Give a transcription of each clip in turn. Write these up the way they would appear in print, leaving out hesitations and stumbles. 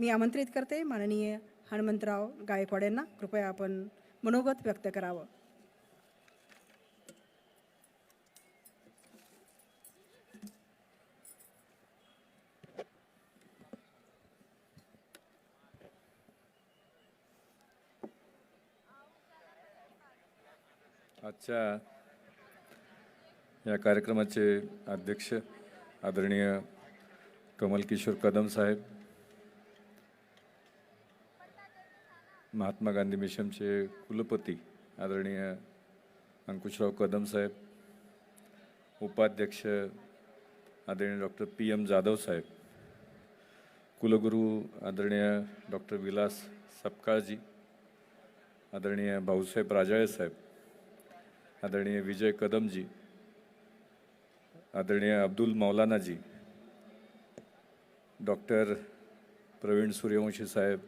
मी आमंत्रित करते माननीय हनुमंतराव गायकवाड यांना. कृपया आपण मनोगत व्यक्त करावं. आजच्या या कार्यक्रमाचे अध्यक्ष आदरणीय कमल किशोर कदम साहेब, महात्मा गांधी मिशनचे कुलपती आदरणीय अंकुशराव कदम साहेब, उपाध्यक्ष आदरणीय डॉक्टर PM जाधव साहेब, कुलगुरू आदरणीय डॉक्टर विलास सपकाळजी, आदरणीय भाऊसाहेब राजाळे साहेब, आदरणीय विजय कदमजी, आदरणीय अब्दुल मौलानाजी, डॉक्टर प्रवीण सूर्यवंशी साहेब,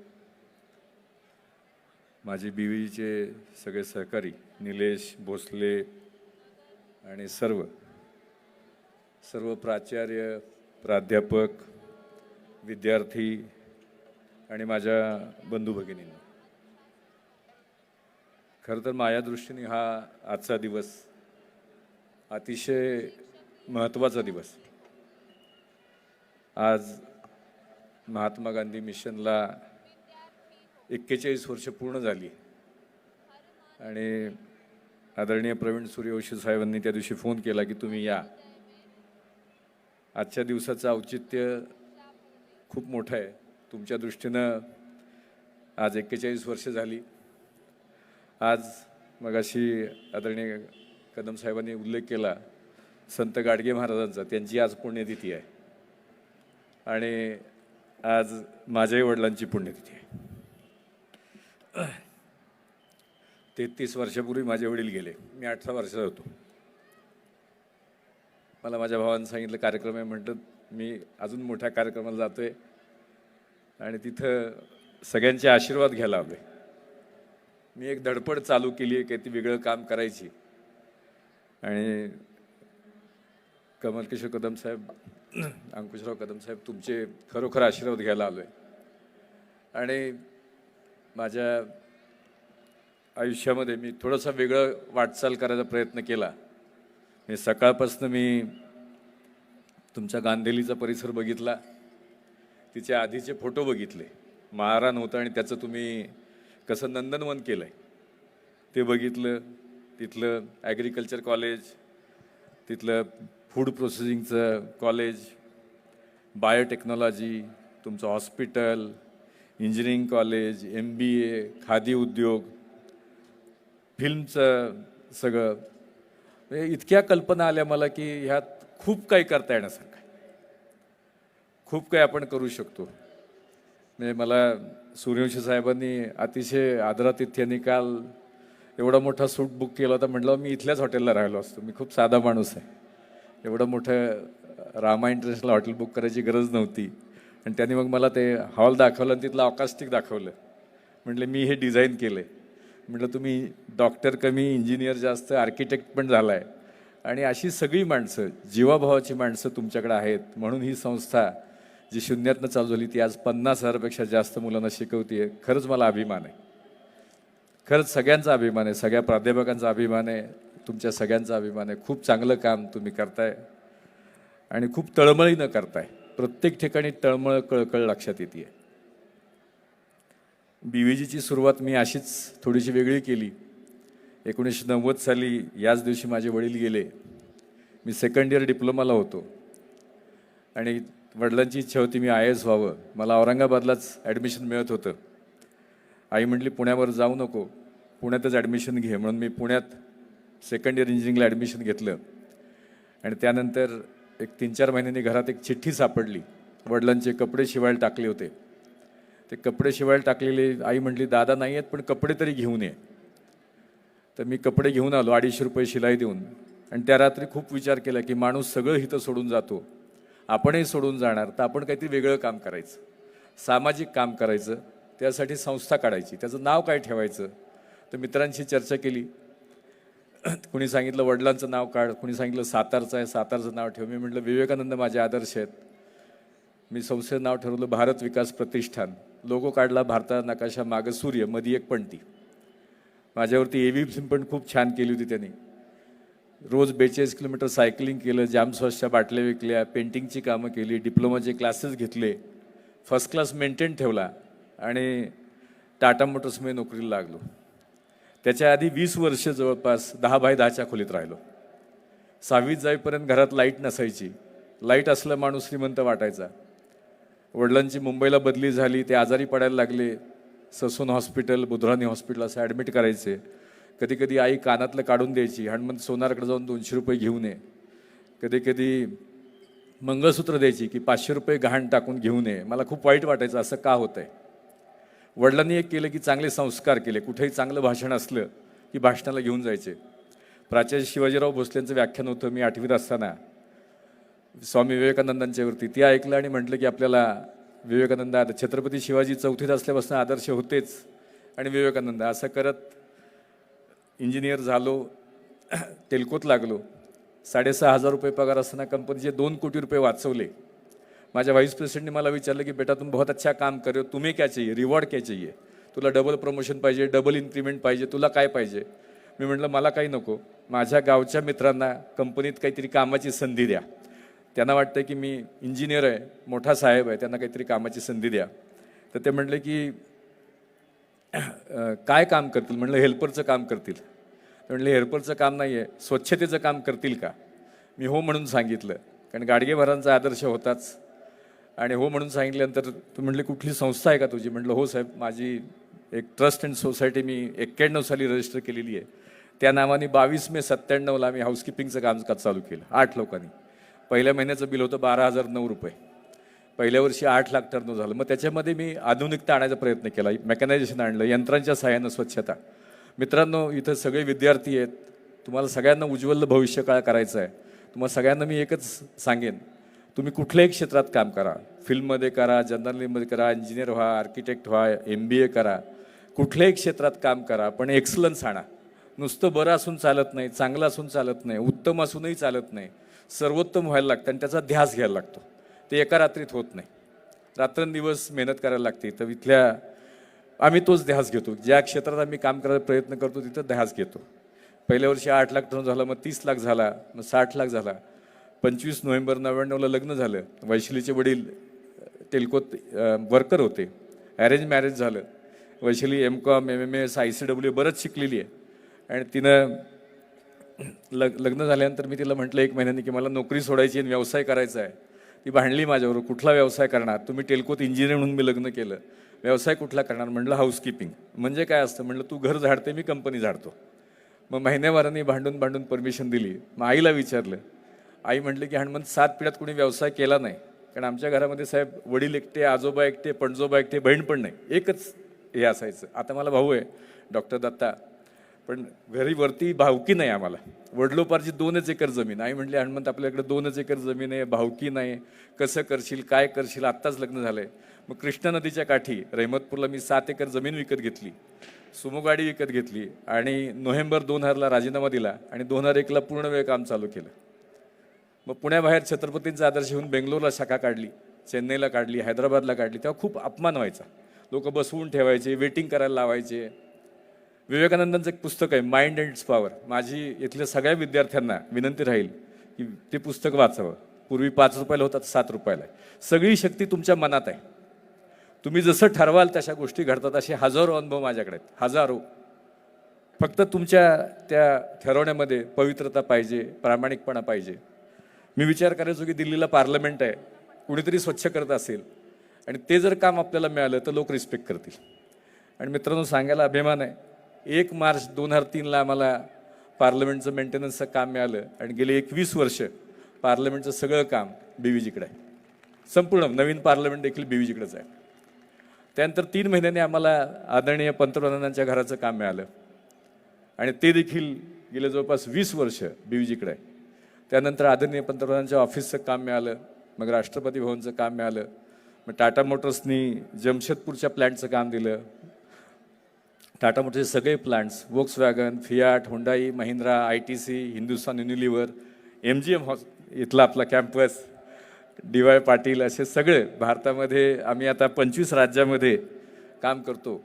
माझे BVGचे सगळे सहकारी निलेश भोसले आणि सर्व प्राचार्य, प्राध्यापक, विद्यार्थी आणि माझ्या बंधू भगिनींना, खरं तर माझ्या दृष्टीने हा आजचा दिवस अतिशय महत्त्वाचा दिवस. आज महात्मा गांधी मिशनला 41 वर्ष पूर्ण झाली आणि आदरणीय प्रवीण सूर्यवंशी साहेबांनी त्या दिवशी फोन केला की तुम्ही या. आजच्या दिवसाचं औचित्य खूप मोठं आहे. तुमच्या दृष्टीनं आज 41 वर्ष झाली. आज मगाशी आदरणीय कदम साहेबांनी उल्लेख केला संत गाडगे महाराजांचा, त्यांची आज पुण्यतिथी आहे आणि आज माझ्याही वडिलांची पुण्यतिथी आहे. 33 वर्षापूर्वी माझे वडील गेले. मी 18 वर्षाचा होतो. मला माझ्या भावानं सांगितलं कार्यक्रम आहे, म्हटलं मी अजून मोठ्या कार्यक्रमाला जातोय आणि तिथं सगळ्यांचे आशीर्वाद घ्यायला हवे. मी एक धडपड चालू केली आहे की ती वेगळं काम करायची आणि कमल किशोर कदम साहेब, अंकुशराव कदम साहेब, तुमचे खरोखर आशीर्वाद घ्यायला आलो आहे. आणि माझ्या आयुष्यामध्ये मी थोडंसं वेगळं वाटचाल करायचा प्रयत्न केला. मी सकाळपासून मी तुमच्या गांधेलीचा परिसर बघितला, तिचे आधीचे फोटो बघितले. महाराण होतं आणि त्याचं तुम्ही कसं नंदनवन केलं आहे ते बघितलं. तिथलं ॲग्रिकल्चर कॉलेज, तिथलं फूड प्रोसेसिंगचं कॉलेज, बायोटेक्नॉलॉजी, तुमचं hospital, engineering college, MBA, khadi उद्योग, फिल्मचं सगळं, म्हणजे इतक्या कल्पना आल्या मला की ह्यात खूप काही करता येण्यासारखं आहे. खूप काही आपण करू शकतो. म्हणजे मला सूर्यवंशी साहेबांनी अतिशय आदरातिथ्याने काल एवढा मोठा सूट बुक केला होता. म्हटलं मी इथल्याच हॉटेलला राहिलो असतो. मी खूप साधा माणूस आहे. एवढं मोठं रामा इंटरनॅशनल हॉटेल बुक करायची गरज नव्हती. आणि त्यांनी मग मला ते हॉल दाखवलं आणि तिथलं अकास्टिक दाखवलं. म्हटलं मी हे डिझाईन केलं आहे. म्हटलं तुम्ही डॉक्टर कमी, इंजिनियर जास्त, आर्किटेक्ट पण झाला आहे आणि अशी सगळी माणसं, जीवाभावाची माणसं तुमच्याकडे आहेत. म्हणून ही संस्था जी शून्यातनं चालू झाली ती आज 50,000पेक्षा जास्त मुलांना शिकवते आहे. खरंच मला अभिमान आहे. खरंच सगळ्यांचा अभिमान आहे. सगळ्या प्राध्यापकांचा अभिमान आहे. तुमच्या सगळ्यांचा अभिमान आहे. खूप चांगलं काम तुम्ही करताय आणि खूप तळमळीनं करताय. प्रत्येक ठिकाणी तळमळ, कळकळ लक्षात येते. BVGची सुरुवात मी अशीच थोडीशी वेगळी केली. 1990 साली याच दिवशी माझे वडील गेले. मी सेकंड इयर डिप्लोमाला होतो आणि वडिलांची इच्छा होती मी IAS व्हावं. मला औरंगाबादलाच ॲडमिशन मिळत होतं. आई म्हटली पुण्यावर जाऊ नको, पुण्यातच ॲडमिशन घे. म्हणून मी पुण्यात सेकंड इयर इंजिनिअरिंगला ॲडमिशन घेतलं आणि त्यानंतर एक 3-4 महिन्यांनी घरात एक चिठ्ठी सापडली. वडिलांचे कपडे शिवायला टाकले होते. ते कपडे शिवायला टाकलेले, आई म्हटली दादा नाही आहेत पण कपडे तरी घेऊन ये. तर मी कपडे घेऊन आलो 250 रुपये शिलाई देऊन. आणि त्या रात्री खूप विचार केला की माणूस सगळं हिथं सोडून जातो, आपणही सोडून जाणार, तर आपण काहीतरी वेगळं काम करायचं, सामाजिक काम करायचं. त्यासाठी संस्था काढायची. त्याचं नाव काय ठेवायचं. तर मित्रांशी चर्चा केली. कुणी सांगितलं वडिलांचं नाव काढ, कुणी सांगितलं सातारचं आहे, सातारचं नाव ठेव. मी म्हटलं विवेकानंद माझे आदर्श आहेत. मी संस्थेचं नाव ठरवलं भारत विकास प्रतिष्ठान. लोगो काढला भारता नकाशा मागं सूर्य, मध्ये एक पणती. माझ्यावरती AV पण खूप छान केली होती त्यांनी. रोज 42 किलोमीटर सायकलिंग केलं, जाम सॉसच्या बाटल्या विकल्या, पेंटिंगची कामं केली, डिप्लोमाचे क्लासेस घेतले, फर्स्ट क्लास मेंटेन ठेवला आणि टाटा मोटर्समध्ये नोकरीला लागलो. त्याच्या आधी 20 वर्ष जवळपास 10 बाय 10च्या खोलीत राहिलो. 6वीत जाईपर्यंत घरात लाईट नसायची. लाईट असलं माणूस श्रीमंत वाटायचा. वडिलांची मुंबईला बदली झाली, ते आजारी पडायला लागले. ससून हॉस्पिटल, बुधराणी हॉस्पिटल असं ॲडमिट करायचे. कधी कधी आई कानातलं काढून द्यायची, हनुमंत सोनारकडे जाऊन 200 रुपये घेऊन ये. कधी कधी मंगळसूत्र द्यायची की 500 रुपये गहाण टाकून घेऊन ये. मला खूप वाईट वाटायचं, असं का होतंय. वडिलांनी एक केलं की चांगले संस्कार केले. कुठेही चांगलं भाषण असलं की भाषणाला घेऊन जायचे. प्राचार्य शिवाजीराव भोसलेंचं व्याख्यान होतं, मी 8वीत असताना, स्वामी विवेकानंदांच्यावरती. ते ऐकलं आणि म्हटलं की आपल्याला विवेकानंद, छत्रपती शिवाजी 4थीत असल्यापासून आदर्श होतेच आणि विवेकानंद. असं करत इंजिनियर झालो, टेल्कोत लागलो. 6,500 रुपये पगार असताना कंपनीचे 2 कोटी रुपये वाचवले. माझ्या व्हाईस प्रेसिडेंटने मला विचारलं की बेटा तुम बहुत अच्छा काम कर रहे हो, तुम्हें क्या चाहिए, रिवॉर्ड क्या चाहिए, तुला डबल प्रमोशन पाहिजे, डबल इन्क्रीमेंट पाहिजे, तुला काय पाहिजे. मी म्हटलं मला काही नको, माझ्या गावच्या मित्रांना कंपनीत काहीतरी कामाची संधी द्या. त्यांना वाटतं की मी इंजिनियर आहे, मोठा साहेब आहे, त्यांना काहीतरी कामाची संधी द्या. तर ते म्हटले की काय काम करतील. म्हटलं हेल्परचं काम करतील. म्हटले हेल्परचं काम नाही आहे, स्वच्छतेचं काम करतील का. मी हो म्हणून सांगितलं, कारण गाडगे महाराजांचा आदर्श होताच. आणि हो म्हणून सांगितल्यानंतर तू म्हटले कुठली संस्था आहे का तुझी. म्हटलं हो साहेब, माझी एक ट्रस्ट अँड सोसायटी मी 91 साली रजिस्टर केलेली आहे. त्या नावाने 22 मे 97ला मी हाऊसकीपिंगचं काम चालू केलं 8 लोकांनी. पहिल्या महिन्याचं बिल होतं 12,009 रुपये. पहिल्या वर्षी 8 लाख टर्न झालं. मग त्याच्यामध्ये मी आधुनिकता आणायचा प्रयत्न केला, मेकॅनायझेशन आणलं, यंत्रांच्या सहाय्यानं स्वच्छता. मित्रांनो, इथं सगळे विद्यार्थी आहेत, तुम्हाला सगळ्यांना उज्ज्वल भविष्यकाळ करायचं आहे. तुम्हाला सगळ्यांना मी एकच सांगेन, तुम्ही कुठल्याही क्षेत्रात काम करा, फिल्ममध्ये करा, जर्नलिझममध्ये करा, इंजिनियर व्हा, आर्किटेक्ट व्हा, MBA करा, कुठल्याही क्षेत्रात काम करा, पण एक्सलन्स आणा. नुसतं बरं असून चालत नाही, चांगलं असून चालत नाही, उत्तम असूनही चालत नाही, सर्वोत्तम व्हायला लागतं आणि त्याचा ध्यास घ्यायला लागतो. ते एका रात्रीत होत नाही, रात्रंदिवस मेहनत करायला लागते. तर इथल्या आम्ही तोच ध्यास घेतो. ज्या क्षेत्रात आम्ही काम करायचा प्रयत्न करतो तिथं ध्यास घेतो. पहिल्या वर्षी 8 लाख टर्न झाला, मग 30 लाख झाला, मग 60 लाख झाला. 25 नोव्हेंबर 99ला लग्न झालं. वैशालीचे वडील टेल्कोत वर्कर होते. अरेंज मॅरेज झालं. वैशाली MCOM, MMS, ICW बरंच शिकलेली आहे. आणि तिनं लग्न झाल्यानंतर मी तिला म्हटलं 1 महिन्याने की मला नोकरी सोडायची आणि व्यवसाय करायचा आहे. ती भांडली माझ्याबरोबर, कुठला व्यवसाय करणार, तुम्ही टेल्कोत इंजिनियर म्हणून मी लग्न केलं, व्यवसाय कुठला करणार. म्हटलं हाऊसकीपिंग. म्हणजे काय असतं. म्हटलं तू घर झाडते, मी कंपनी झाडतो. मग महिन्याभराने भांडून परमिशन दिली. मग आईला विचारलं. आई म्हटलं की हनुमंत 7 पिढ्यात कोणी व्यवसाय केला नाही, कारण आमच्या घरामध्ये साहेब वडील एकटे, आजोबा एकटे, पणजोबा एकटे, बहीण पण नाही, एकच हे असायचं. आता मला भाऊ आहे डॉक्टर दत्ता, पण घरी वरती भावकी नाही आम्हाला. वडलोपारची 2च एकर जमीन. आई म्हटली हनुमंत आपल्याकडे 2च एकर जमीन आहे, भावकी नाही, कसं करशील, काय करशील, आत्ताच लग्न झालंय. मग कृष्णा नदीच्या काठी रहमतपूरला मी 7 एकर जमीन विकत घेतली, सुमो गाडी विकत घेतली आणि नोव्हेंबर 2000ला राजीनामा दिला आणि 2001ला पूर्ण वेळ काम चालू केलं. मग पुण्याबाहेर छत्रपतींचा आदर्श घेऊन बेंगलोरला शाखा काढली, चेन्नईला काढली, हैदराबादला काढली. तेव्हा खूप अपमान व्हायचा. लोक बसवून ठेवायचे, वेटिंग करायला लावायचे. विवेकानंदांचं एक पुस्तक आहे माइंड अँड इट्स पॉवर. माझी इथल्या सगळ्या विद्यार्थ्यांना विनंती राहील की ते पुस्तक वाचावं. पूर्वी 5 रुपयाला होतं, 7 रुपयाला आहे. सगळी शक्ती तुमच्या मनात आहे. तुम्ही जसं ठरवाल तशा गोष्टी घडतात. असे हजारो अनुभव माझ्याकडे आहेत, हजारो. फक्त तुमच्या त्या ठरवण्यामध्ये पवित्रता पाहिजे, प्रामाणिकपणा पाहिजे. मी विचार करायचो की दिल्लीला पार्लमेंट आहे, कुणीतरी स्वच्छ करत असेल आणि ते जर काम आपल्याला मिळालं तर लोक रिस्पेक्ट करतील. आणि मित्रांनो, सांगायला अभिमान आहे, 1 मार्च 2003ला आम्हाला पार्लमेंटचं मेंटेनन्सचं काम मिळालं आणि गेले 21 वर्ष पार्लमेंटचं सगळं काम BVGकडे आहे. संपूर्ण नवीन पार्लमेंट देखील BVGकडेच आहे. त्यानंतर 3 महिन्यांनी आम्हाला आदरणीय पंतप्रधानांच्या घराचं काम मिळालं आणि ते देखील गेले जवळपास 20 वर्ष BVGकडे आहे. त्यानंतर आदरणीय पंतप्रधानांच्या ऑफिसचं काम मिळालं, मग राष्ट्रपती भवनचं काम मिळालं, मग टाटा मोटर्सनी जमशेदपूरच्या प्लॅन्टचं काम दिलं. टाटा मोटर्सचे सगळे plants, Volkswagen, Fiat, Hyundai, Mahindra, ITC, Hindustan Unilever, MGM इथला आपला कॅम्पस, DY पाटील असे सगळे भारतामध्ये आम्ही आता 25 राज्यामध्ये काम करतो.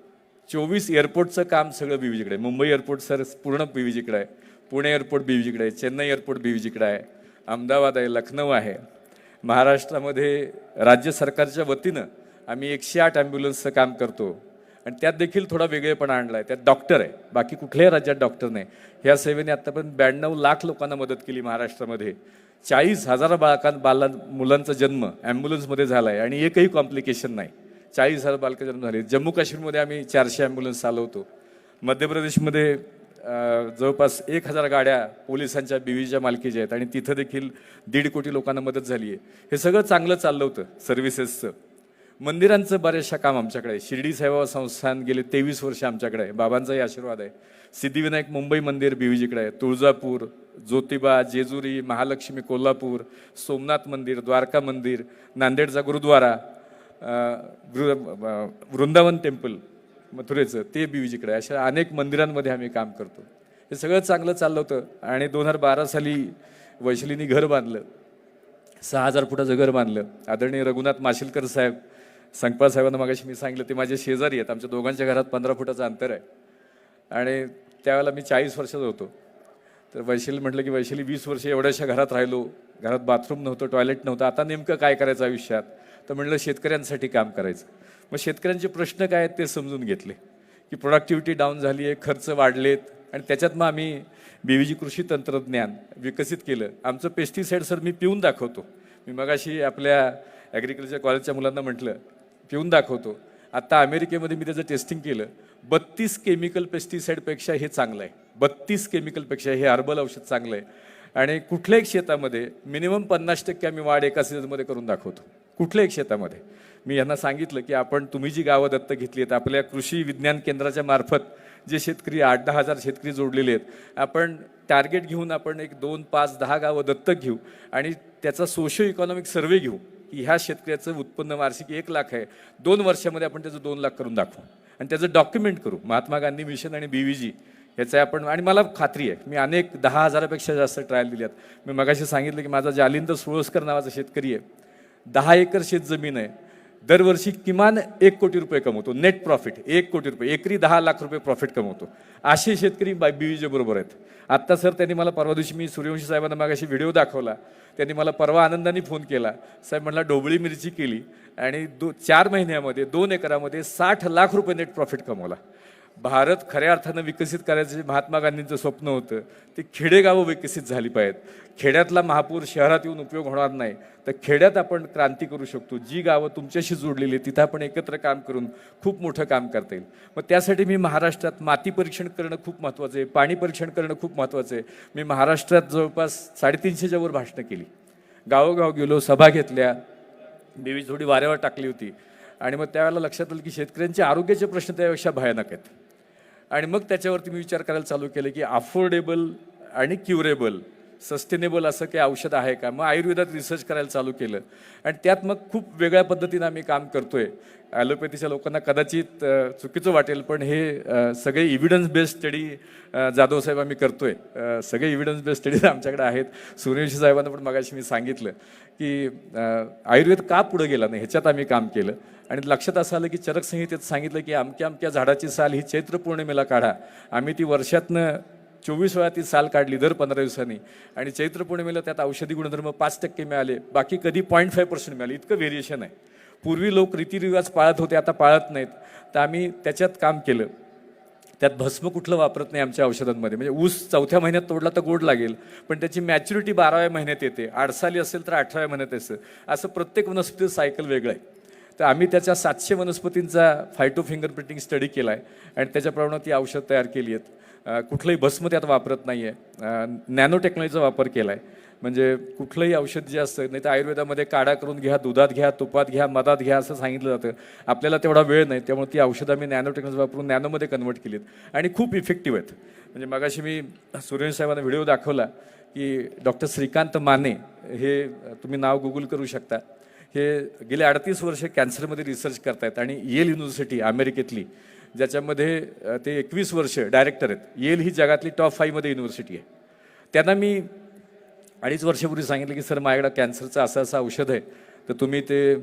24 एअरपोर्टचं काम सगळं BVGकडे आहे. मुंबई एअरपोर्ट सर पूर्ण BVGकडे आहे. पुणे एअरपोर्ट BVGकडे आहे. चेन्नई एअरपोर्ट BVGकडे आहे. अहमदाबाद आहे, लखनौ आहे. महाराष्ट्रामध्ये राज्य सरकारच्या वतीनं आम्ही 108 ॲम्ब्युलन्सचं काम करतो आणि त्यात देखील थोडा वेगळेपणा आणला आहे. त्यात डॉक्टर आहे, बाकी कुठल्याही राज्यात डॉक्टर नाही. ह्या सेवेने आतापर्यंत 92 लाख लोकांना मदत केली महाराष्ट्रामध्ये. 40,000 मुलांचा जन्म ॲम्ब्युलन्समध्ये झाला आहे आणि एकही कॉम्प्लिकेशन नाही. 40,000 बालकं जन्म झाले. जम्मू काश्मीरमध्ये आम्ही 400 ॲम्ब्युलन्स चालवतो. मध्य प्रदेशमध्ये जवळपास 1,000 गाड्या पोलिसांच्या BVGच्या मालकीच्या आहेत आणि तिथं देखील 1.5 कोटी लोकांना मदत झाली आहे. हे सगळं चांगलं चाललं होतं सर्व्हिसेसचं. मंदिरांचं बरेचशा काम आमच्याकडे आहे. शिर्डी साईबाबा संस्थान गेले 23 वर्ष आमच्याकडे आहे. बाबांचाही आशीर्वाद आहे. सिद्धिविनायक मुंबई मंदिर BVGकडे आहे. तुळजापूर, ज्योतिबा, जेजुरी, महालक्ष्मी कोल्हापूर, सोमनाथ मंदिर, द्वारका मंदिर, नांदेडचा गुरुद्वारा, वृंदावन टेम्पल मथुरेचं ते BVGकडे आहे. अशा अनेक मंदिरांमध्ये आम्ही काम करतो. हे सगळं चांगलं चाललं होतं आणि 2012 साली वैशालीनी घर बांधलं. 6,000 फुटाचं घर बांधलं. आदरणीय रघुनाथ माशिलकर साहेब, संकपाळ साहेबांना मागाशी मी सांगितलं, ते माझे शेजारी आहेत. आमच्या दोघांच्या घरात 15 फुटाचं अंतर आहे आणि त्यावेळेला मी 40 वर्षाचा होतो. तर वैशाली म्हटलं की वैशाली 20 वर्ष एवढ्याशा घरात राहिलो, घरात बाथरूम नव्हतं, टॉयलेट नव्हतं, आता नेमकं काय करायचं आयुष्यात? तर म्हणलं शेतकऱ्यांसाठी काम करायचं. मग शेतकऱ्यांचे प्रश्न काय आहेत ते समजून घेतले की प्रोडक्टिव्हिटी डाऊन झाली आहे, खर्च वाढलेत आणि त्याच्यात मग आम्ही BVG कृषी तंत्रज्ञान विकसित केलं. आमचं पेस्टिसाईड सर मी पिऊन दाखवतो. मी मगाशी आपल्या ॲग्रिकल्चर कॉलेजच्या मुलांना म्हटलं पिऊन दाखवतो. आता अमेरिकेमध्ये मी त्याचं टेस्टिंग केलं. 32 केमिकल पेस्टिसाईडपेक्षा हे चांगलं आहे. 32 केमिकलपेक्षा हे हर्बल औषध चांगलं आहे आणि कुठल्याही शेतामध्ये मिनिमम 50% आम्ही वाढ एका सीझनमध्ये करून दाखवतो. कुठल्याही शेतामध्ये मी यांना सांगितलं की आपण तुम्ही जी गावं दत्तक घेतली आहेत, आपल्या कृषी विज्ञान केंद्राच्या मार्फत जे शेतकरी 8-10 हजार शेतकरी जोडलेले आहेत, आपण टार्गेट घेऊन आपण एक 2, 5, 10 गावं दत्तक घेऊ आणि त्याचा सोशो इकॉनॉमिक सर्वे घेऊ की ह्या शेतकऱ्याचं उत्पन्न वार्षिक 1 लाख आहे, 2 वर्षामध्ये आपण त्याचं 2 लाख करून दाखवू आणि त्याचं डॉक्युमेंट करू. महात्मा गांधी मिशन आणि BVG याचं आपण, आणि मला खात्री आहे मी अनेक 10,000पेक्षा जास्त ट्रायल दिल्यात. मी मगाशी सांगितलं की माझा जालिंदर सुळसकर नावाचा शेतकरी आहे, 10 एकर शेत जमीन आहे, दरवर्षी किमान 1 कोटी रुपये कमवतो. नेट प्रॉफिट 1 कोटी रुपये, एकरी 10 लाख रुपये प्रॉफिट कमवतो. असे शेतकरी BVG बरोबर आहेत. आत्ता सर त्यांनी मला परवा दिवशी, मी सूर्यवंशी साहेबांना मागाशी व्हिडिओ दाखवला, त्यांनी मला परवा आनंदाने फोन केला, साहेब म्हटला ढोबळी मिरची केली आणि 4 महिन्यामध्ये 2 एकरामध्ये 60 लाख रुपये नेट प्रॉफिट कमवला. भारत खऱ्या अर्थानं विकसित करायचं जे महात्मा गांधींचं स्वप्न होतं ते खेडेगावं विकसित झाली पाहिजेत. खेड्यातला महापूर शहरात येऊन उपयोग होणार नाही, तर खेड्यात आपण क्रांती करू शकतो. जी गावं तुमच्याशी जोडलेली आहेत तिथं आपण एकत्र काम करून खूप मोठं काम करता येईल. मग त्यासाठी मी महाराष्ट्रात माती परीक्षण करणं खूप महत्त्वाचं आहे, पाणी परीक्षण करणं खूप महत्त्वाचं आहे. मी महाराष्ट्रात जवळपास 350च्या वर भाषणं केली, गावोगाव गेलो, सभा घेतल्या, BVG थोडी वाऱ्यावर टाकली होती आणि मग त्यावेळेला लक्षात आलं की शेतकऱ्यांचे आरोग्याचे प्रश्न त्यापेक्षा भयानक आहेत. आणि मग त्याच्यावरती मी विचार करायला चालू केलं की अफोर्डेबल आणि क्युरेबल सस्टेनेबल असं काही औषध आहे का. मग आयुर्वेदात रिसर्च करायला चालू केलं आणि त्यात मग खूप वेगळ्या पद्धतीनं आम्ही काम करतोय. ॲलोपॅथीच्या लोकांना कदाचित चुकीचं वाटेल, पण हे सगळे इव्हिडन्स बेस्ड स्टडी जाधव साहेब आम्ही करतोय. सगळे इव्हिडन्स बेस्ड स्टडीज आमच्याकडे आहेत. सूर्यवंशी साहेबांना पण मगाशी मी सांगितलं की आयुर्वेद का पुढे गेला नाही ह्याच्यात आम्ही काम केलं आणि लक्षात असं आलं की चरक संहितेत सांगितलं की अमक्या अमक्या झाडाची साल ही चैत्र पौर्णिमेला काढा. आम्ही ती वर्षातनं 24 वेळा ती साल काढली दर 15 दिवसांनी आणि चैत्र पौर्णिमेला त्यात औषधी गुणधर्म 5% मिळाले, बाकी कधी 0.5% मिळाले. इतकं व्हेरिएशन आहे. पूर्वी लोक रीतिरिवाज पाळत होते, आता पाळत नाहीत. तर आम्ही त्याच्यात काम केलं. त्यात भस्म कुठलं वापरत नाही आमच्या औषधांमध्ये. म्हणजे ऊस 4थ्या महिन्यात तोडला तर गोड लागेल, पण त्याची मॅच्युरिटी 12व्या महिन्यात येते. आडसाली असेल तर 18व्या महिन्यात येतं. असं प्रत्येक वनस्पतीचं सायकल वेगळं आहे. तर आम्ही त्याच्या 700 वनस्पतींचा फायटो फिंगरप्रिंटिंग स्टडी केला आहे आणि त्याच्याप्रमाणे ती औषध तयार केली आहेत. कुठलंही भस्म त्यात वापरत नाही आहे. नॅनो टेक्नॉलॉजीचा वापर केला आहे. म्हणजे कुठलंही औषध जे असतं, नाही तर आयुर्वेदामध्ये काढा करून घ्या, दुधात घ्या, तुपात घ्या, मधात घ्या असं सांगितलं जातं. आपल्याला तेवढा वेळ नाही, त्यामुळे ती औषधं आम्ही नॅनो टेक्नॉलॉजी वापरून नॅनोमध्ये कन्वर्ट केलीत आणि खूप इफेक्टिव्ह आहेत. म्हणजे मगाशी मी सूर्यवंशी साहेबांना व्हिडिओ दाखवला की डॉक्टर श्रीकांत माने, हे तुम्ही नाव गुगल करू शकता, हे गेले 38 वर्ष कॅन्सरमध्ये रिसर्च करतायत आणि येल युनिव्हर्सिटी अमेरिकेतली, ज्याच्यामध्ये ते 21 वर्ष डायरेक्टर आहेत. येल ही जगातली टॉप 5 मध्ये युनिव्हर्सिटी आहे. त्यांना मी 2.5 वर्षापूर्वी सांगितलं की सर माझ्याकडे कॅन्सरचं असं औषध आहे, तर तुम्ही ते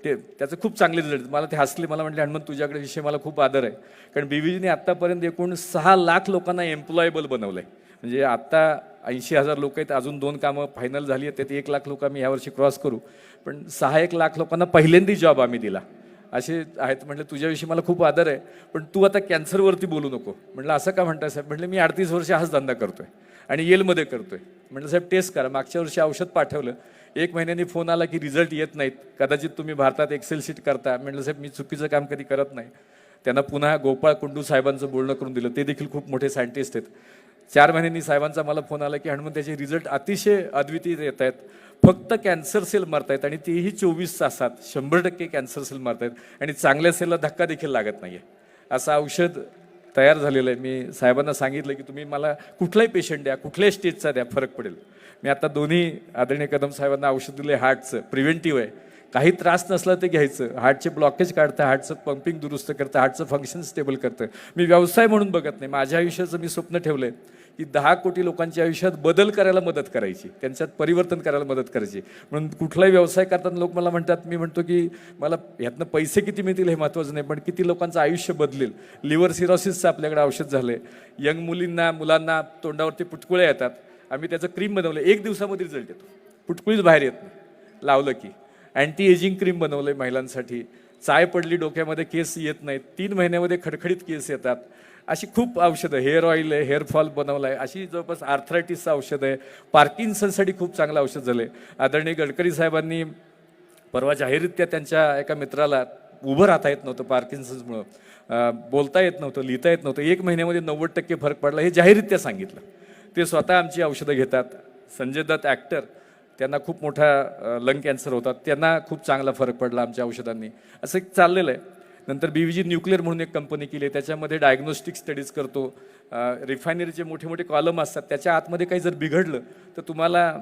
त्याचं खूप चांगले रिझल्ट. मला ते हसले, मला म्हटले हनुमंत तुझ्याकडे विषय मला खूप आदर आहे, कारण BVGने आत्तापर्यंत एकूण 6 लाख लोकांना एम्प्लॉयबल बनवलं आहे. म्हणजे आत्ता 80,000 लोक आहेत, अजून 2 कामं फायनल झाली आहेत, त्यात 1 लाख लोक आम्ही यावर्षी क्रॉस करू, पण 6-1 लाख लोकांना पहिल्यांदा जॉब आम्ही दिला. असे आहेत. म्हटलं तुझ्याविषयी मला खूप आदर आहे, पण तू आता कॅन्सरवरती बोलू नको. म्हटलं असं का म्हणताय साहेब? म्हटलं मी 38 वर्ष हाच धंदा करतोय आणि येलमध्ये करतोय. म्हटलं साहेब टेस्ट करा. मागच्या वर्षी औषध पाठवलं, 1 महिन्याने फोन आला की रिझल्ट येत नाहीत, कदाचित तुम्ही भारतात एक्सेल शीट करता. म्हटलं साहेब मी चुकीचं काम कधी करत नाही. त्यांना पुन्हा गोपाळ कुंडू साहेबांचं बोलणं करून दिलं, ते देखील खूप मोठे सायंटिस्ट आहेत. 4 महिन्यांनी साहेबांचा मला फोन आला की हनुमंत त्याचे रिझल्ट अतिशय अद्वितीय येत आहेत, फक्त कॅन्सर सेल मरतायत आणि तेही 24 तासात 100% कॅन्सर सेल मरतायत आणि चांगल्या सेलला धक्का देखील लागत नाहीये. असं औषध तयार झालेलं आहे. मी साहेबांना सांगितलं की तुम्ही मला कुठलाही पेशंट द्या, कुठल्याही स्टेजचा द्या, फरक पडेल. मी आता दोन्ही आदरणीय कदम साहेबांना औषध दिले, हार्टचं प्रिव्हेंटिव्ह आहे. काही त्रास नसला ते घ्यायचं. हार्टचे ब्लॉकेज काढतं, हार्टचं पंपिंग दुरुस्त करतं, हार्टचं फंक्शन स्टेबल करतं. मी व्यवसाय म्हणून बघत नाही. माझ्या आयुष्याचं मी स्वप्न ठेवलंय की 10 कोटी लोकांच्या आयुष्यात बदल करायला मदत करायची, त्यांच्यात परिवर्तन करायला मदत करायची. म्हणून कुठलाही व्यवसाय करताना लोक मला म्हणतात, मी म्हणतो की मला ह्यातनं पैसे किती मिळतील हे महत्त्वाचं नाही, पण किती लोकांचं आयुष्य बदलेल. लिव्हर सिरोसिसचं आपल्याकडे औषध झालंय. यंग मुलांना तोंडावरती पुटकुळे येतात, आम्ही त्याचं क्रीम बनवलं, 1 दिवसामध्ये रिझल्ट येतो, पुटकुळीच बाहेर येत नाही लावलं की. अँटी एजिंग क्रीम बनवलंय महिलांसाठी. चाय पडली डोक्यामध्ये केस येत नाहीत, 3 महिन्यामध्ये खडखडीत केस येतात. अशी खूप औषधं, हेअर ऑइल आहे, हेअरफॉल बनवलं आहे, अशी जवळपास आर्थरायटिसचं औषध आहे. पार्किन्सनसाठी खूप चांगलं औषध झालं आहे. आदरणीय गडकरी साहेबांनी परवा जाहीररित्या त्यांच्या एका मित्राला उभं राहता येत नव्हतं पार्किन्सन्समुळं, बोलता येत नव्हतं, लिहिता येत नव्हतं, 1 महिन्यामध्ये 90% फरक पडला, हे जाहीररित्या सांगितलं. ते स्वतः आमची औषधं घेतात. संजय दत्त ॲक्टर, त्यांना खूप मोठा लंग कॅन्सर होता, त्यांना खूप चांगला फरक पडला आमच्या औषधांनी. असं एक चाललेलं आहे. नंतर BVG न्यूक्लिअर म्हणून एक कंपनी केली आहे, त्याच्यामध्ये डायग्नोस्टिक स्टडीज करतो. रिफायनरीचे मोठे मोठे कॉलम असतात, त्याच्या आतमध्ये काही जर बिघडलं तर तुम्हाला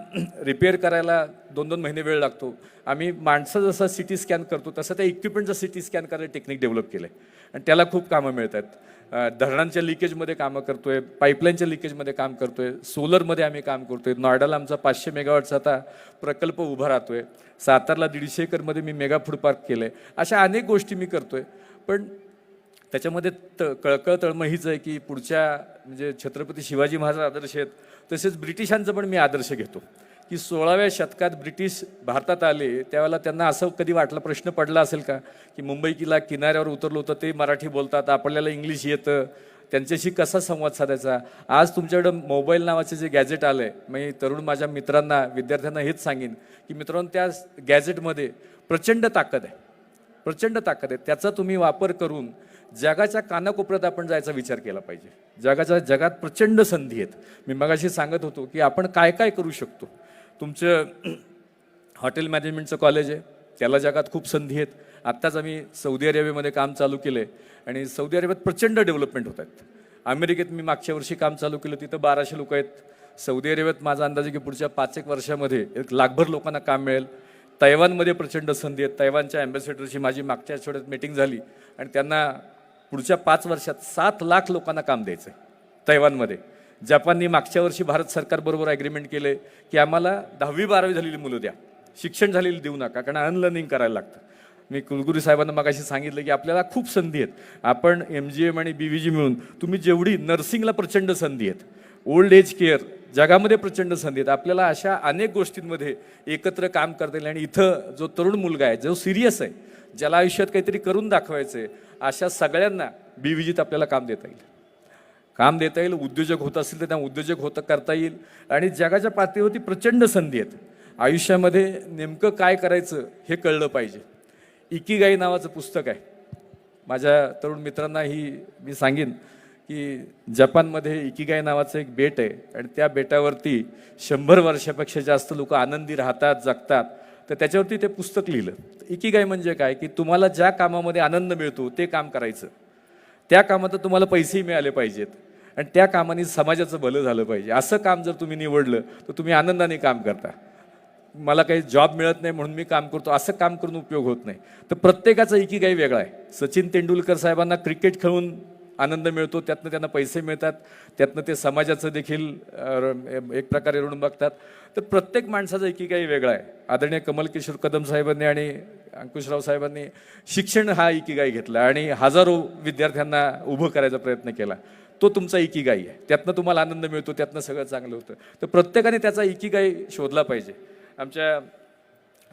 रिपेअर करायला 2-2 महिने वेळ लागतो. आम्ही माणसं जसा CT स्कॅन करतो तसं त्या इक्विपमेंटचा CT स्कॅन करायला टेक्निक डेव्हलप केलं आहे आणि त्याला खूप कामं मिळत आहेत. धरणांच्या लिकेजमध्ये कामं करतोय, पाईपलाईनच्या लिकेजमध्ये काम करतोय, सोलरमध्ये आम्ही काम करतोय. नॉयडाला आमचा 500 मेगावॉटचा आता प्रकल्प उभा राहतोय. सातारला 150 एकरमध्ये मी मेगा फूड पार्क केलं आहे. अशा अनेक गोष्टी मी करतोय, पण त्याच्यामध्ये कळकळ तळमळ हीच आहे की पुढच्या म्हणजे छत्रपती शिवाजी महाराज आदर्श आहेत, तसेच ब्रिटिशांचा पण मी आदर्श घेतो की 16व्या शतकात ब्रिटिश भारतात आले त्यावेळेला त्यांना असं कधी वाटलं, प्रश्न पडला असेल का की मुंबई किनाऱ्यावर उतरलो होतं, ते मराठी बोलतात, आपल्याला इंग्लिश येतं, त्यांच्याशी कसा संवाद साधायचा. आज तुमच्याकडं मोबाईल नावाचे जे गॅजेट आलं आहे, मी तरुण माझ्या मित्रांना विद्यार्थ्यांना हेच सांगेन की मित्रांनो, त्या गॅजेटमध्ये प्रचंड ताकद आहे, प्रचंड ताकद आहे. त्याचा तुम्ही वापर करून जगाच्या कानाकोपऱ्यात आपण जायचा विचार केला पाहिजे. जगात प्रचंड संधी आहेत. मी मगाशी सांगत होतो की आपण काय काय करू शकतो. तुमचं हॉटेल मॅनेजमेंटचं कॉलेज आहे, त्याला जगात खूप संधी आहेत. आत्ताच आम्ही सौदी अरेबियामध्ये काम चालू केलं आहे आणि सौदी अरेबियात प्रचंड डेव्हलपमेंट होत आहेत. अमेरिकेत मी मागच्या वर्षी काम चालू केलं, तिथं 1200 लोक आहेत. सौदी अरेबियात माझा अंदाज आहे की पुढच्या 5-1 वर्षामध्ये 1 लाखभर लोकांना काम मिळेल. तैवानमध्ये प्रचंड संधी आहेत. तैवानच्या ॲम्बॅसेडरशी माझी मागच्या आठवड्यात मीटिंग झाली आणि त्यांना पुढच्या 5 वर्षात 7 लाख लोकांना काम द्यायचं आहे तैवानमध्ये. जपाननी मागच्या वर्षी भारत सरकारबरोबर ॲग्रीमेंट केले की आम्हाला 10वी-12वी झालेली मुलं द्या, शिक्षण झालेली देऊ नका, कारण अनलर्निंग करायला लागतं. मी कुलगुरू साहेबांना मगाशी सांगितलं की आपल्याला खूप संधी आहेत. आपण MGM आणि BVG मिळून तुम्ही जेवढी, नर्सिंगला प्रचंड संधी आहेत, ओल्ड एज केअर जगामध्ये प्रचंड संधी आहेत. आपल्याला अशा अनेक गोष्टींमध्ये एकत्र काम करता येईल आणि इथं जो तरुण मुलगा आहे, जो सिरियस आहे, ज्याला आयुष्यात काहीतरी करून दाखवायचं आहे, अशा सगळ्यांना BVGत आपल्याला काम देता येईल. उद्योजक होत असतील तर त्यांना उद्योजक करता येईल आणि जगाच्या पातळीवरती प्रचंड संधी आहेत. आयुष्यामध्ये नेमकं काय करायचं हे कळलं पाहिजे. इकिगाई नावाचं पुस्तक आहे. माझ्या तरुण मित्रांनाही मी सांगेन की जपानमध्ये इकिगाई नावाचं एक बेट आहे आणि त्या बेटावरती 100 वर्षापेक्षा जास्त लोक आनंदी राहतात, जगतात. तर त्याच्यावरती ते पुस्तक लिहिलं. इकिगाई म्हणजे काय की तुम्हाला ज्या कामामध्ये आनंद मिळतो ते काम करायचं, त्या कामात तुम्हाला पैसेही मिळाले पाहिजेत आणि त्या कामाने समाजाचं भलं झालं पाहिजे. असं काम जर तुम्ही निवडलं तर तुम्ही आनंदाने काम करता. मला काही जॉब मिळत नाही म्हणून मी काम करतो, असं काम करून उपयोग होत नाही. तर प्रत्येकाचा इकिगाई वेगळा आहे. सचिन तेंडुलकर साहेबांना क्रिकेट खेळून आनंद मिळतो, त्यातनं त्यांना पैसे मिळतात, त्यातनं ते समाजाचं देखील एक प्रकारे ऋण बघतात. तर प्रत्येक माणसाचा एकीकाई वेगळा आहे. आदरणीय कमल किशोर कदम साहेबांनी आणि अंकुशराव साहेबांनी शिक्षण हा एकीकाई घेतला आणि हजारो विद्यार्थ्यांना उभं करायचा प्रयत्न केला. तो तुमचा इकिगाई आहे, त्यातनं तुम्हाला आनंद मिळतो, त्यातनं सगळं चांगलं होतं. तर प्रत्येकाने त्याचा इकिगाई शोधला पाहिजे. आमच्या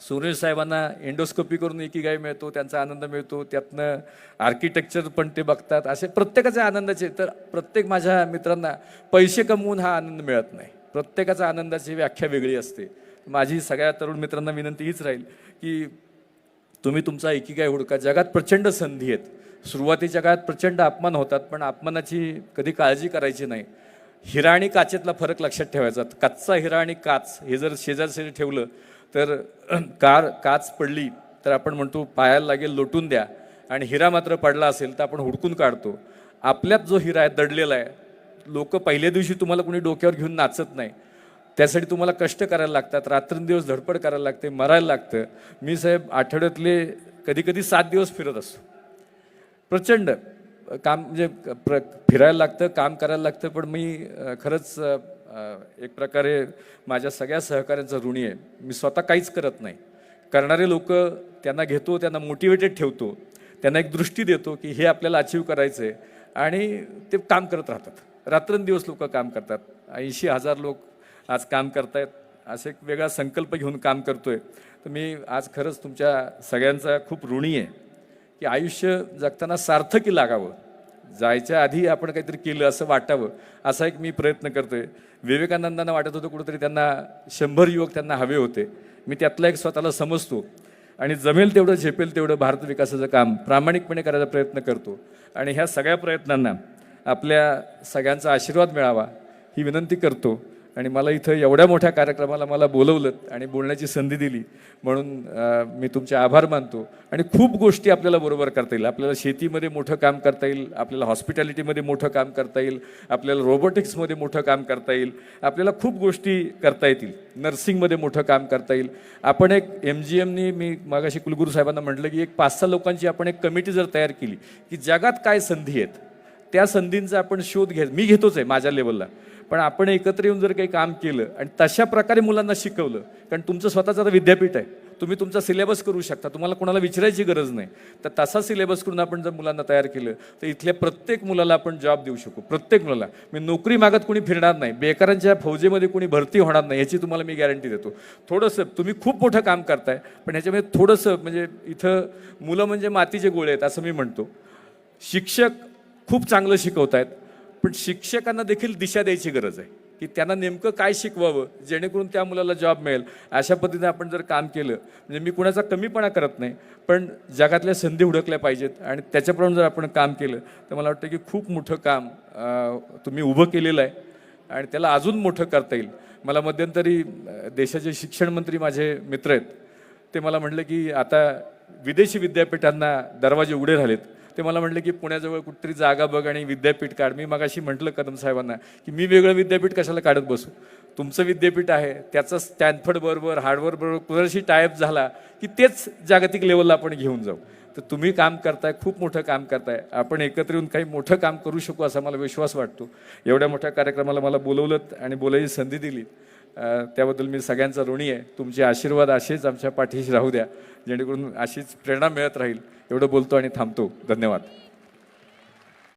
सुरेश साहेबांना एंडोस्कोपी करून इकिगाई मिळतो, त्यांचा आनंद मिळतो, त्यातनं आर्किटेक्चर पण ते बघतात. असे प्रत्येकाचे आनंदाचे. तर प्रत्येक माझ्या मित्रांना पैसे कमवून हा आनंद मिळत नाही. प्रत्येकाचा आनंदाची व्याख्या वेगळी असते. माझी सगळ्या तरुण मित्रांना विनंती हीच राहील की तुम्ही तुमचा इकिगाई हुडका. जगात प्रचंड संधी आहेत. सुरुवातीच्या काळात प्रचंड अपमान होतात, पण अपमानाची कधी काळजी करायची नाही. हिरा आणि काचेतला फरक लक्षात ठेवायचा. कच्चा हिरा आणि काच हे जर शेजारी ठेवलं तर काच पडली तर आपण म्हणतो पायाला लागेल लोटून द्या, आणि हिरा मात्र पडला असेल तर आपण हुडकून काढतो. आपल्यात जो हिरा आहे दडलेला आहे, लोक पहिल्या दिवशी तुम्हाला कोणी डोक्यावर घेऊन नाचत नाही. त्यासाठी तुम्हाला कष्ट करायला लागतात, रात्रंदिवस धडपड करायला लागते, मरायला लागतं. मी साहेब आठवड्यातले कधी कधी 7 दिवस फिरत असतो. प्रचंड काम म्हणजे फिरायला लागतं, काम करायला लागतं. पण मी खरंच एक प्रकारे माझ्या सगळ्या सहकाऱ्यांचा ऋणी आहे. मी स्वतः काहीच करत नाही. करणारे लोक त्यांना घेतो, त्यांना मोटिवेटेड ठेवतो, त्यांना एक दृष्टी देतो की हे आपल्याला अचीव करायचं आहे, आणि ते काम करत राहतात. रात्रंदिवस लोक काम करतात. 80,000 लोक आज काम करतायत. असं एक वेगळा संकल्प घेऊन काम करतोय. तर मी आज खरंच तुमच्या सगळ्यांचा खूप ऋणी आहे की आयुष्य जगताना सार्थकी लागावं, जायच्या आधी आपण काहीतरी केलं असं वाटावं, असा एक मी प्रयत्न करतोय. विवेकानंदांना वाटत होतं कुठंतरी त्यांना 100 युवक त्यांना हवे होते. मी त्यातला एक स्वतःला समजतो, आणि जमेल तेवढं झेपेल तेवढं भारत विकासाचं काम प्रामाणिकपणे करायचा प्रयत्न करतो. आणि ह्या सगळ्या प्रयत्नांना आपल्या सगळ्यांचा आशीर्वाद मिळावा ही विनंती करतो. आणि मला इथं एवढ्या मोठ्या कार्यक्रमाला मला बोलवलं आणि बोलण्याची संधी दिली म्हणून मी तुमचे आभार मानतो. आणि खूप गोष्टी आपल्याला बरोबर करता येईल. आपल्याला शेतीमध्ये मोठं काम करता येईल, आपल्याला हॉस्पिटॅलिटीमध्ये मोठं काम करता येईल, आपल्याला रोबोटिक्समध्ये मोठं काम करता येईल, आपल्याला खूप गोष्टी करता येतील, नर्सिंगमध्ये मोठं काम करता येईल. आपण एक MGMनी, मी मागाशी कुलगुरू साहेबांना म्हटलं की एक 5-6 लोकांची आपण एक कमिटी जर तयार केली की जगात काय संधी आहेत त्या संधींचा आपण शोध मी घेतोच आहे माझ्या लेवलला, पण आपण एकत्र येऊन जर काही काम केलं आणि तशा प्रकारे मुलांना शिकवलं, कारण तुमचं स्वतःचं आता विद्यापीठ आहे, तुम्ही तुमचा सिलेबस करू शकता, तुम्हाला कोणाला विचारायची गरज नाही. तर तसा सिलेबस करून आपण जर मुलांना तयार केलं तर इथल्या प्रत्येक मुलाला आपण जॉब देऊ शकू. प्रत्येक मुलाला. मी नोकरी मागत कोणी फिरणार नाही, बेकारांच्या फौजेमध्ये कोणी भरती होणार नाही, याची तुम्हाला मी गॅरंटी देतो. थोडंसं तुम्ही खूप मोठं काम करताय, पण ह्याच्यामध्ये थोडंसं म्हणजे इथं मुलं म्हणजे मातीचे गोळे आहेत असं मी म्हणतो. शिक्षक खूप चांगलं शिकवतायत, पण शिक्षकांना देखील दिशा द्यायची गरज आहे की त्यांना नेमकं काय शिकवावं जेणेकरून त्या मुलाला जॉब मिळेल. अशा पद्धतीने आपण जर काम केलं, म्हणजे मी कुणाचा कमीपणा करत नाही, पण जगातल्या संधी हुडकल्या पाहिजेत आणि त्याच्याप्रमाणे जर आपण काम केलं तर मला वाटतं की खूप मोठं काम तुम्ही उभं केलेलं आहे आणि त्याला अजून मोठं करता येईल. मला मध्यंतरी देशाचे शिक्षण मंत्री माझे मित्र आहेत, ते मला म्हटलं की आता विदेशी विद्यापीठांना दरवाजे उघडे राहिलेत. ते मला म्हटलं की पुण्याजवळ कुठेतरी जागा बघ आणि विद्यापीठ काढ. मी मगाशी म्हटलं कदम साहेबांना की मी वेगळं विद्यापीठ कशाला काढत बसू, तुमचं विद्यापीठ आहे त्याचं स्टॅनफर्ड बरोबर हार्वर्ड बरोबर कुणाशी टायअप झाला की तेच जागतिक लेवलला आपण घेऊन जाऊ. तर तुम्ही काम करताय, खूप मोठं काम करताय, आपण एकत्र येऊन काही मोठं काम करू शकू असा मला विश्वास वाटतो. एवढ्या मोठ्या कार्यक्रमाला मला बोलवलं आणि बोलायची संधी दिली त्याबद्दल मी सगळ्यांचा ऋणी आहे. तुमचे आशीर्वाद असेच आमच्या पाठीशी राहू द्या जेणेकरून अशीच प्रेरणा मिळत राहील. एवढं बोलतो आणि थांबतो. धन्यवाद.